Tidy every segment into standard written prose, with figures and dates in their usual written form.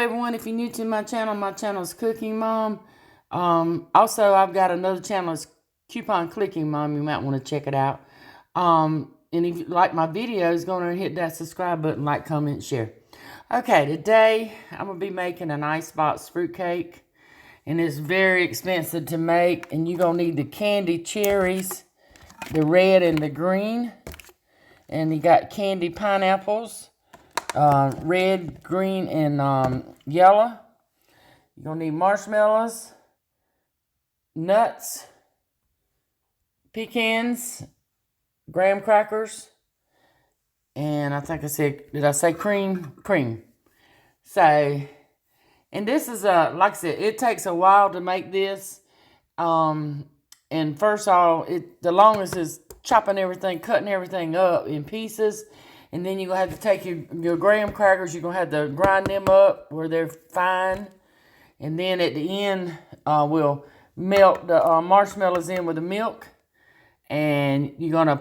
everyone. If you're new to my channel is Cooking Mom. Also, I've got another channel, it's Coupon Clicking Mom. You might want to check it out. And if you like my videos, go and hit that subscribe button, like, comment, share. Okay, today I'm going to be making an Icebox Fruitcake. And it's very expensive to make. And you're going to need the candied cherries, the red and the green. And you got candied pineapples, red, green, and yellow. You're going to need marshmallows, nuts, pecans, graham crackers, and I think I said, did I say cream? Cream. So, and this is, like I said, it takes a while to make this. And first of all, the longest is chopping everything, cutting everything up in pieces. And then you're going to have to take your graham crackers, you're going to have to grind them up where they're fine. And then at the end, we'll melt the marshmallows in with the milk. And you're going to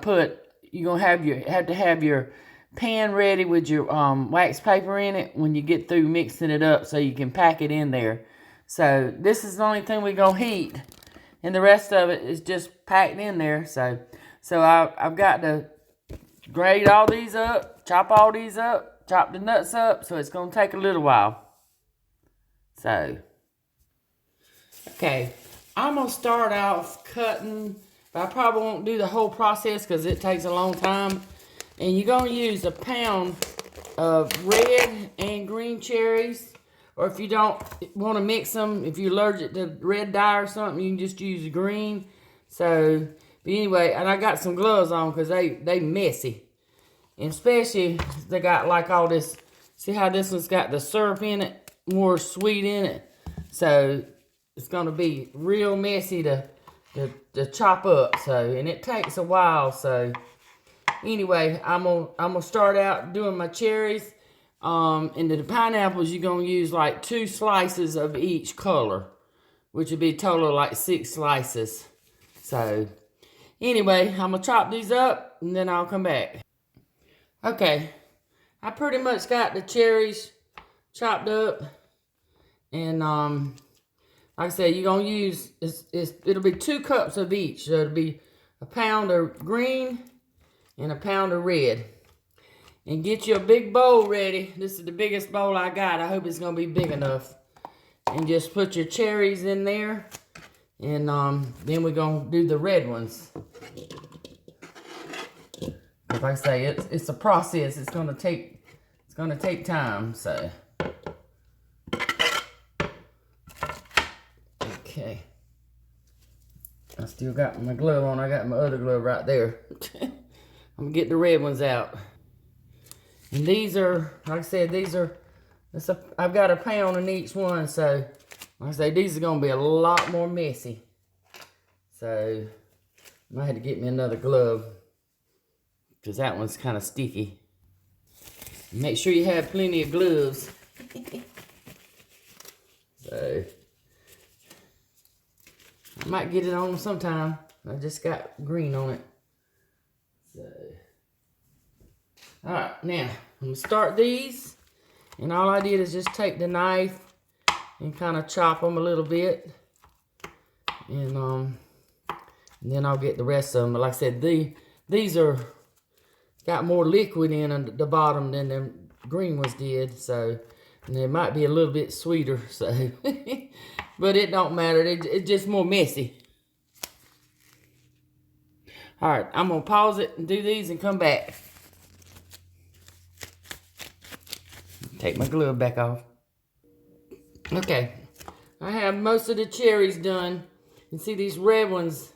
have to have your pan ready with your wax paper in it when you get through mixing it up so you can pack it in there. So this is the only thing we're going to heat. And the rest of it is just packed in there. So I've got to grate all these up, chop all these up, chop the nuts up. So it's going to take a little while. So, okay, I'm going to start off cutting, but I probably won't do the whole process because it takes a long time. And you're going to use a pound of red and green cherries. Or if you don't want to mix them, if you're allergic to red dye or something, you can just use the green. So, but anyway, and I got some gloves on because they messy. And especially, they got like all this, see how this one's got the syrup in it, more sweet in it. So, it's going to be real messy to chop up. So, and it takes a while. So, anyway, I'm gonna start out doing my cherries. And the pineapples, you're going to use like 2 slices of each color, which would be a total of like 6 slices. So, anyway, I'm going to chop these up, and then I'll come back. Okay, I pretty much got the cherries chopped up. And, like I said, you're going to use, it'll be 2 cups of each. So, it'll be a pound of green and a pound of red. And get you a big bowl ready. This is the biggest bowl I got. I hope it's going to be big enough. And just put your cherries in there. And then we're going to do the red ones. Like I say, it's a process. It's going to take time. So, okay. I still got my glove on. I got my other glove right there. I'm going to get the red ones out. And these are, like I said, I've got a pound in each one, so, like I say, these are going to be a lot more messy. So, I might have to get me another glove, because that one's kind of sticky. Make sure you have plenty of gloves. So, I might get it on sometime. I just got green on it. So. Alright, now, I'm going to start these, and all I did is just take the knife and kind of chop them a little bit, and then I'll get the rest of them. But like I said, these are got more liquid in the bottom than the green ones did, so, and they might be a little bit sweeter, so, but it don't matter, it's just more messy. Alright, I'm going to pause it and do these and come back. Take my glove back off. Okay, I have most of the cherries done. You see these red ones,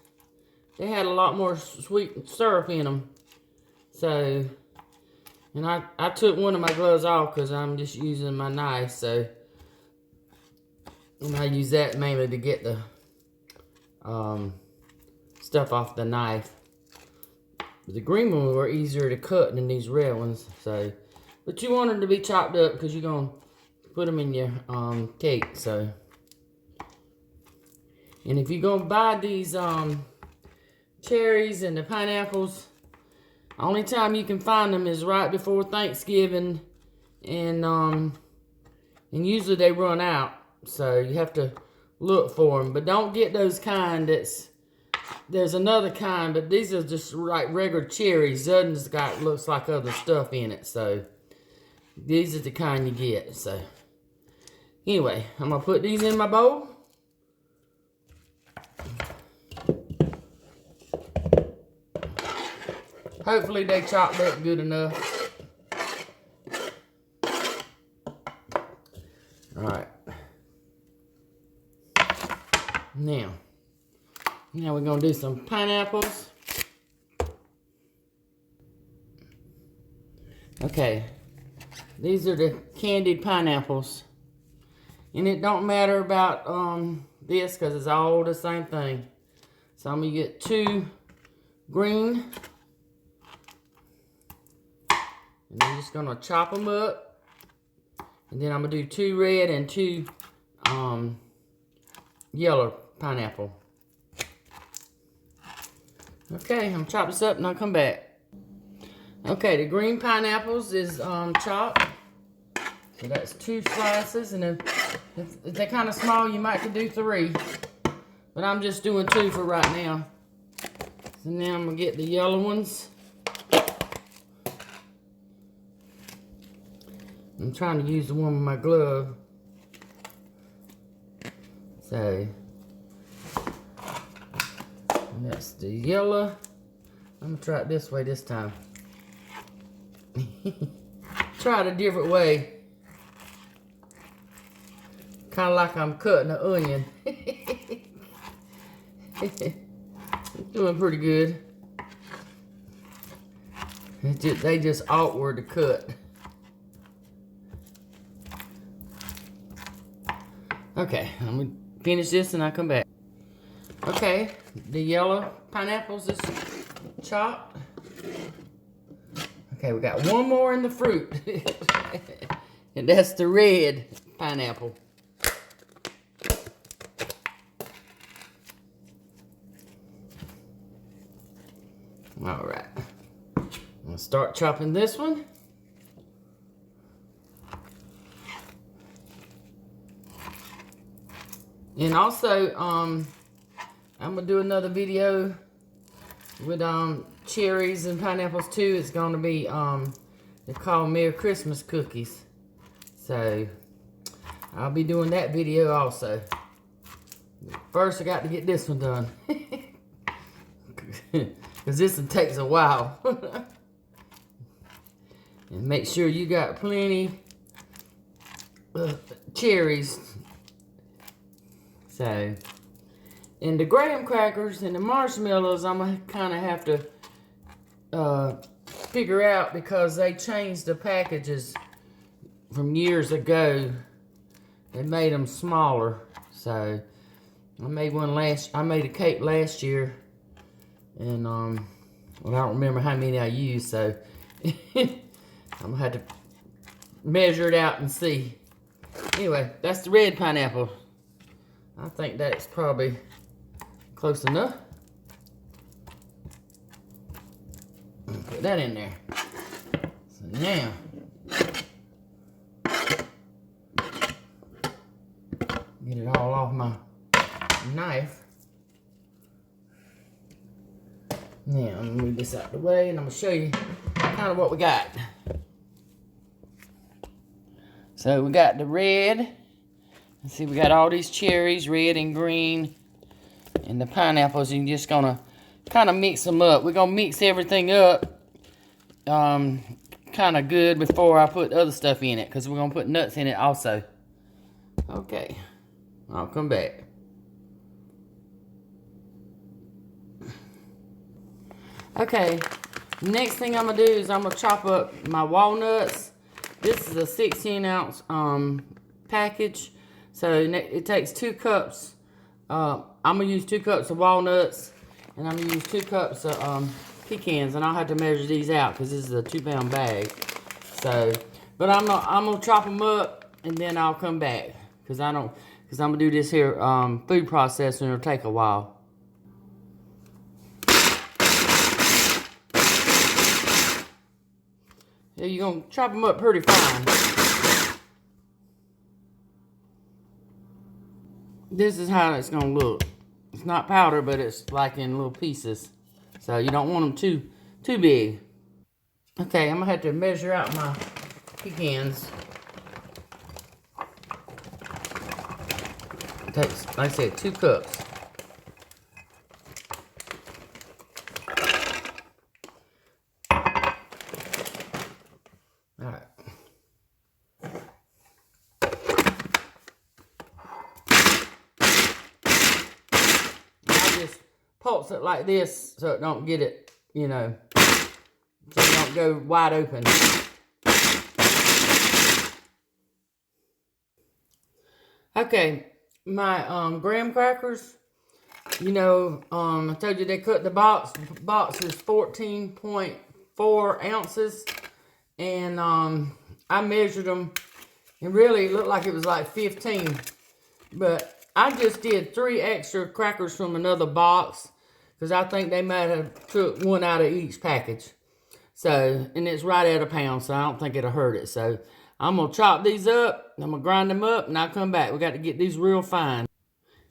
they had a lot more sweet syrup in them. So, and I took one of my gloves off because I'm just using my knife. So, and I use that mainly to get the stuff off the knife. But the green ones were easier to cut than these red ones. So. But you want them to be chopped up because you're going to put them in your cake. So, and if you're going to buy these cherries and the pineapples, only time you can find them is right before Thanksgiving and And usually they run out, so you have to look for them. But don't get those kind there's another kind, but these are just like regular cherries. Others looks like other stuff in it, so these are the kind you get. So anyway, I'm gonna put these in my bowl. Hopefully they chopped up good enough. All right. Now we're gonna do some pineapples. Okay, these are the candied pineapples. And it don't matter about this because it's all the same thing. So I'm gonna get 2 green. And I'm just gonna chop them up. And then I'm gonna do 2 red and 2 yellow pineapple. Okay, I'm gonna chop this up and I'll come back. Okay, the green pineapples is chopped. So that's 2 slices, and if they're kind of small, you might could do 3. But I'm just doing 2 for right now. So now I'm gonna get the yellow ones. I'm trying to use the one with my glove. So that's the yellow. I'm gonna try it this way this time. Try it a different way. Kind of like I'm cutting an onion. It's doing pretty good. They just awkward to cut. Okay, I'm gonna finish this and I'll come back. Okay, the yellow pineapples is chopped. Okay, we got one more in the fruit. And that's the red pineapple. All right, I'm gonna start chopping this one. And also, I'm gonna do another video with cherries and pineapples too. It's gonna be they're called Merry Christmas cookies. So I'll be doing that video also. First, I got to get this one done. Because this one takes a while. And make sure you got plenty of cherries. So, and the graham crackers and the marshmallows, I'm going to kind of have to figure out because they changed the packages from years ago. They made them smaller. So, I made a cake last year. And, well, I don't remember how many I used, so I'm going to have to measure it out and see. Anyway, that's the red pineapple. I think that's probably close enough. Put that in there. So now, get it all off my knife. Now, I'm going to move this out of the way and I'm going to show you kind of what we got. So we got the red. Let's see, we got all these cherries, red and green, and the pineapples. And you're just going to kind of mix them up. We're going to mix everything up kind of good before I put other stuff in it, because we're going to put nuts in it also. Okay, I'll come back. Okay, next thing I'm going to do is I'm going to chop up my walnuts. This is a 16-ounce package. So it takes 2 cups. I'm going to use 2 cups of walnuts. And I'm going to use 2 cups of pecans. And I'll have to measure these out because this is a 2-pound bag. So, but I'm going to chop them up and then I'll come back. Because I'm going to do this here food processor and it'll take a while. You're going to chop them up pretty fine. this is how it's gonna look. It's not powder, but it's like in little pieces. So you don't want them too big. Okay, I'm gonna have to measure out my pecans. It takes, like I said, 2 cups. All right. Pulse it like this so it don't get it, you know, so it don't go wide open. Okay, my graham crackers, you know, I told you they cut the box. The box is 14.4 ounces, and I measured them, and really it looked like it was like 15, but I just did 3 extra crackers from another box because I think they might have took 1 out of each package. So, and it's right at a pound, so I don't think it'll hurt it. So, I'm going to chop these up, I'm going to grind them up, and I'll come back. We got to get these real fine.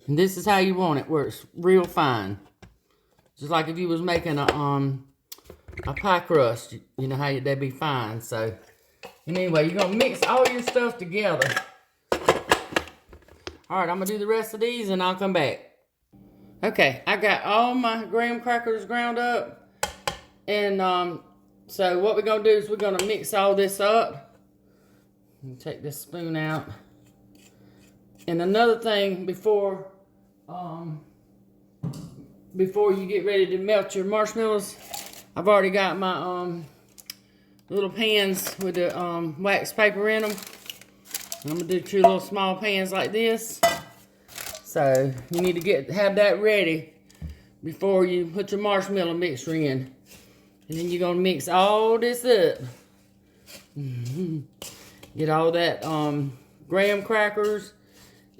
And this is how you want it, where it's real fine. Just like if you was making a pie crust, you know how they'd be fine. So, and anyway, you're going to mix all your stuff together. Alright, I'm going to do the rest of these and I'll come back. Okay, I got all my graham crackers ground up. And so what we're going to do is we're going to mix all this up. Take this spoon out. And another thing before you get ready to melt your marshmallows, I've already got my little pans with the wax paper in them. I'm gonna do 2 little small pans like this. So you need to have that ready before you put your marshmallow mixture in. And then you're gonna mix all this up. Get all that graham crackers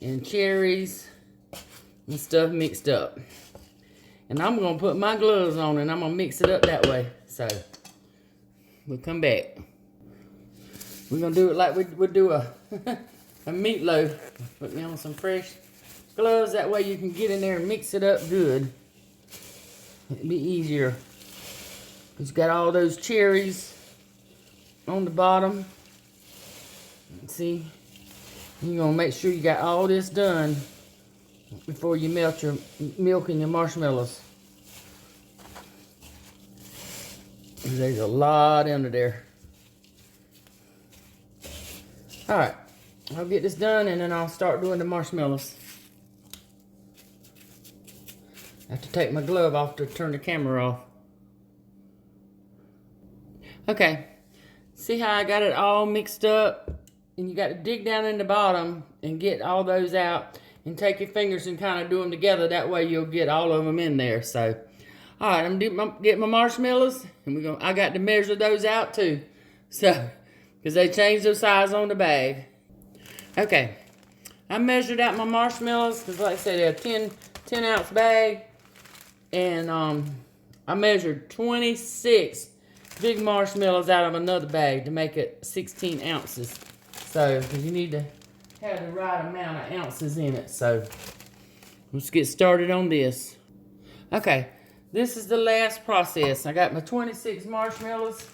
and cherries and stuff mixed up. And I'm gonna put my gloves on and I'm gonna mix it up that way. So we'll come back. We're gonna do it like we would do a meatloaf. Put me on some fresh gloves, that way you can get in there and mix it up good. It'll be easier. It's got all those cherries on the bottom. See? You're gonna make sure you got all this done before you melt your milk and your marshmallows. There's a lot under there. Alright, I'll get this done and then I'll start doing the marshmallows. I have to take my glove off to turn the camera off. Okay, see how I got it all mixed up? And you got to dig down in the bottom and get all those out and take your fingers and kind of do them together. That way you'll get all of them in there. So, alright, I'm gonna get my marshmallows and I got to measure those out too. So, because they changed their size on the bag. Okay, I measured out my marshmallows because like I said, they're a 10 ounce bag. And I measured 26 big marshmallows out of another bag to make it 16 ounces. So, because you need to have the right amount of ounces in it. So, let's get started on this. Okay, this is the last process. I got my 26 marshmallows.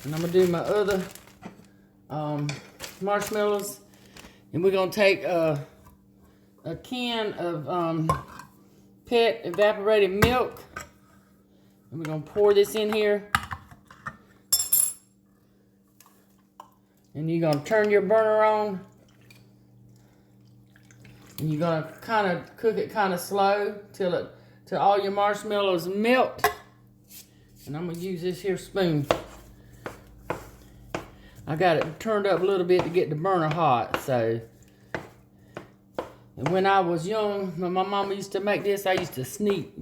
And I'm going to do my other marshmallows, and we're gonna take a can of pet evaporated milk, and we're gonna pour this in here, and you're gonna turn your burner on, and you're gonna kind of cook it kind of slow till all your marshmallows melt. And I'm gonna use this here spoon. I got it turned up a little bit to get the burner hot, so. And when I was young, when my mama used to make this, I used to sneak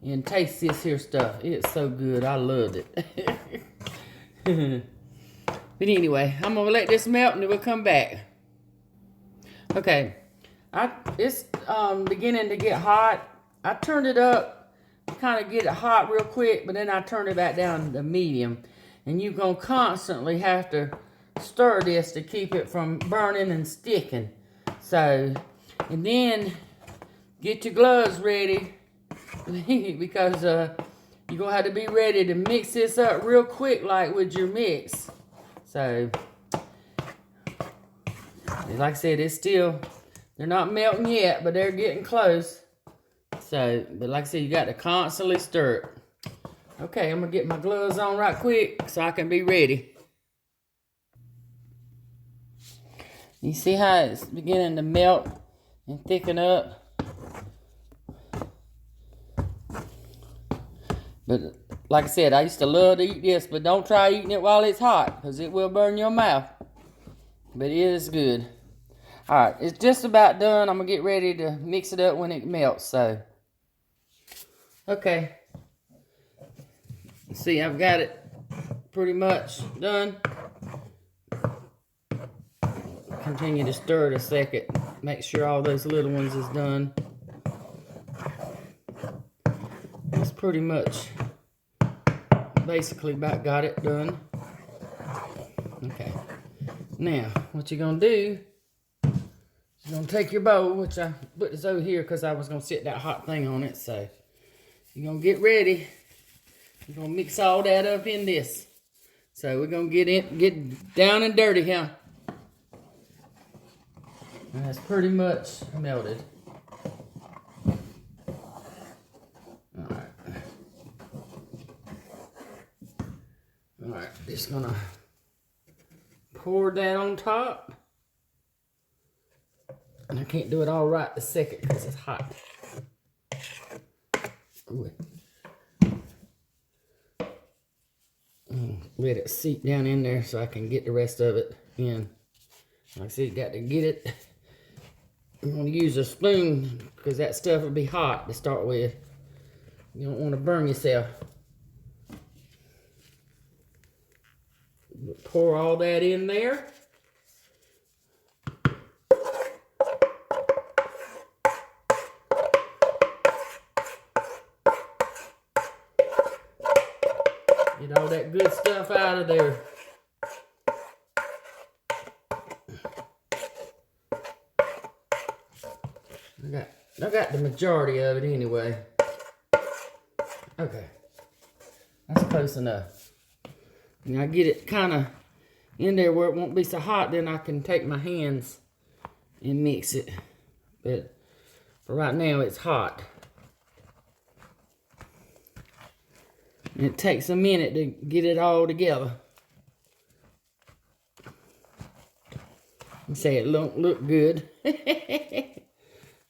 and taste this here stuff. It's so good, I loved it. But anyway, I'm gonna let this melt and then we'll come back. Okay, it's beginning to get hot. I turned it up to kind of get it hot real quick, but then I turned it back down to medium. And you're going to constantly have to stir this to keep it from burning and sticking. So, and then get your gloves ready because you're going to have to be ready to mix this up real quick like with your mix. So, like I said, it's still, they're not melting yet, but they're getting close. So, but like I said, you got to constantly stir it. Okay, I'm going to get my gloves on right quick so I can be ready. You see how it's beginning to melt and thicken up? But like I said, I used to love to eat this, but don't try eating it while it's hot because it will burn your mouth. But it is good. Alright, it's just about done. I'm going to get ready to mix it up when it melts. So, okay. See, I've got it pretty much done. Continue to stir it a second. Make sure all those little ones is done. It's pretty much basically about got it done. Okay. Now, what you're going to do, you're going to take your bowl, which I put this over here because I was going to set that hot thing on it. So, you're going to get ready. You're going to mix all that up in this. So, we're going to get down and dirty here. And that's pretty much melted. Alright. Alright, just going to pour that on top. And I can't do it all right this second because it's hot. Ooh. Let it seep down in there so I can get the rest of it in. Like I said, got to get it. I'm going to use a spoon because that stuff will be hot to start with. You don't want to burn yourself. Pour all that in there. Get all that good stuff out of there. I got the majority of it anyway. Okay. That's close enough. And I get it kind of in there where it won't be so hot, then I can take my hands and mix it. But for right now, it's hot. And it takes a minute to get it all together. You say it don't look good.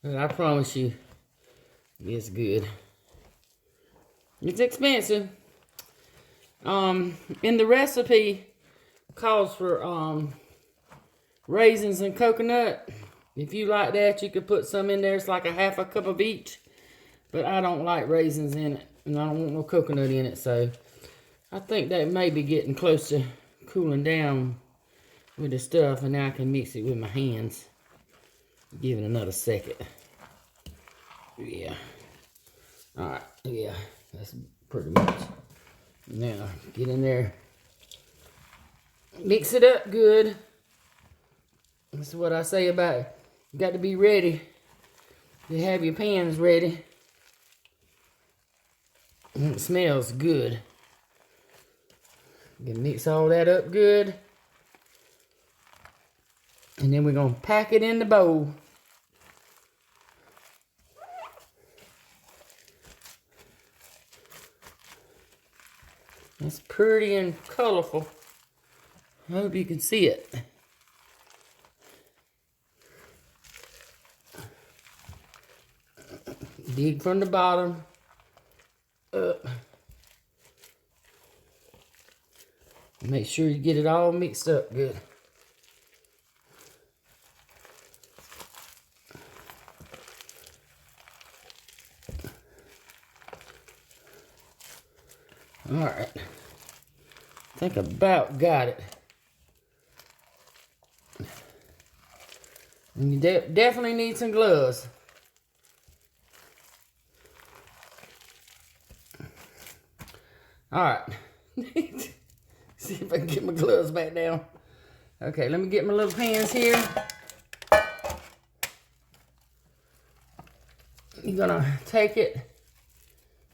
But I promise you, it's good. It's expensive. In the recipe, calls for raisins and coconut. If you like that, you could put some in there. It's like a half a cup of each. But I don't like raisins in it. And I don't want no coconut in it. So I think that may be getting close to cooling down with the stuff. And now I can mix it with my hands. Give it another second. Yeah. Alright. Yeah. That's pretty much. Now, get in there. Mix it up good. That's what I say about it. You got to be ready. You have your pans ready. And it smells good. You can mix all that up good. And then we're going to pack it in the bowl. It's pretty and colorful. I hope you can see it. Dig from the bottom up. Make sure you get it all mixed up good. Alright. I think about got it. And you definitely need some gloves. Alright. See if I can get my gloves back down. Okay, let me get my little pans here. you're gonna take it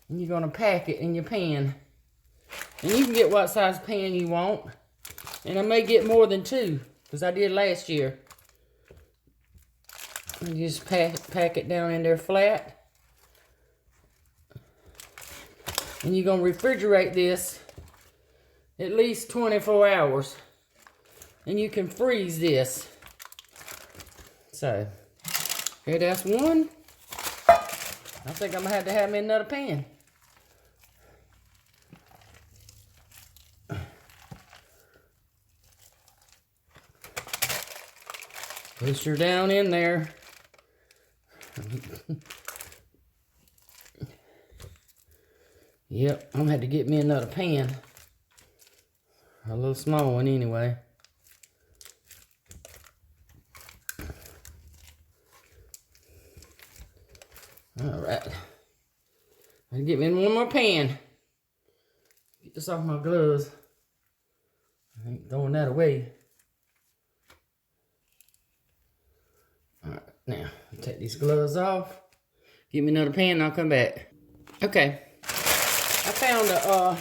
and you're gonna pack it in your pan. And you can get what size pan you want. And I may get more than 2, because I did last year. And you just pack it down in there flat. And you're gonna refrigerate this at least 24 hours. And you can freeze this. So, okay, that's one. I think I'm gonna have to have me another pan. Push her down in there. Yep, I'm gonna have to get me another pan. A little small one anyway. Alright. I'll get me one more pan. Get this off my gloves. I ain't throwing that away. Alright, now take these gloves off. Get me another pan and I'll come back. Okay. I found a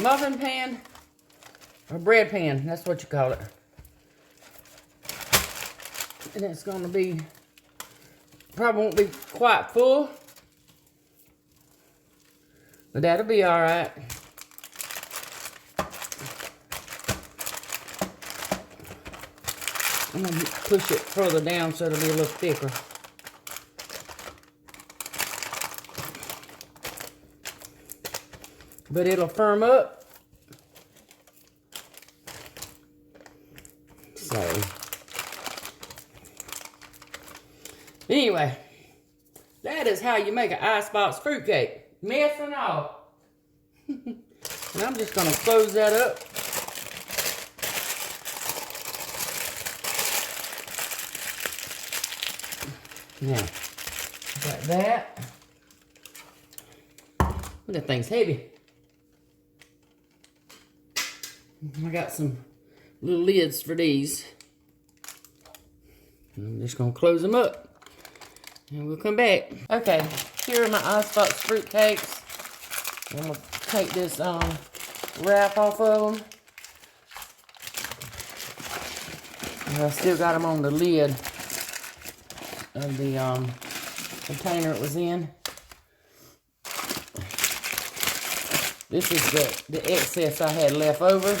muffin pan. Or bread pan, that's what you call it. And it's gonna be, probably won't be quite full. But that'll be alright. I'm going to push it further down so it'll be a little thicker. But it'll firm up. So, anyway, that is how you make an icebox fruitcake. Mess and all. And I'm just going to close that up. Now, like that. That thing's heavy. I got some little lids for these. I'm just gonna close them up and we'll come back. Okay, here are my icebox fruitcakes. I'm gonna take this wrap off of them. And I still got them on the lid of the container it was in. This is the excess I had left over,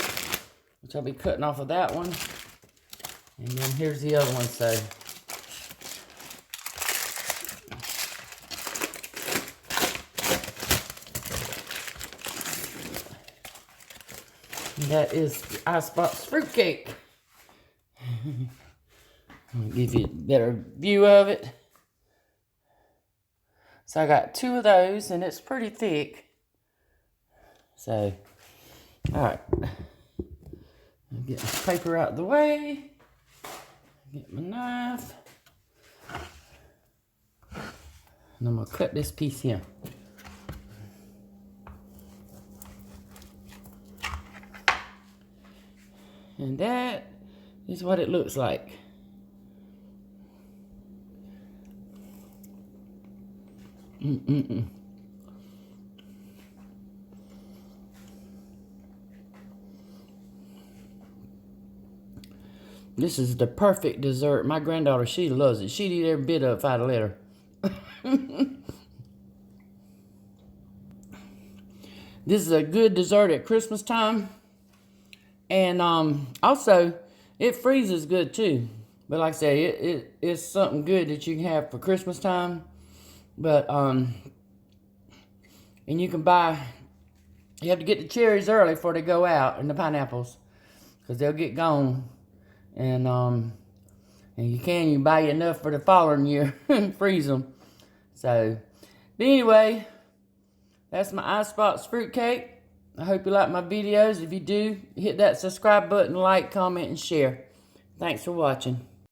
which I'll be cutting off of that one. And then here's the other one, so. And that is the icebox fruitcake. I'll give you a better view of it. So I got 2 of those, and it's pretty thick. So, alright. I'll get the paper out of the way. Get my knife. And I'm going to cut this piece here. And that is what it looks like. This is the perfect dessert. My granddaughter, she loves it. She'd eat every bit of it if I'd let her. This is a good dessert at Christmas time. And also, it freezes good too. But like I say, it's something good that you can have for Christmas time. But, and you can buy, you have to get the cherries early before they go out, and the pineapples, because they'll get gone. And you can buy enough for the following year and freeze them. So, but anyway, that's my icebox fruitcake. I hope you like my videos. If you do, hit that subscribe button, like, comment, and share. Thanks for watching.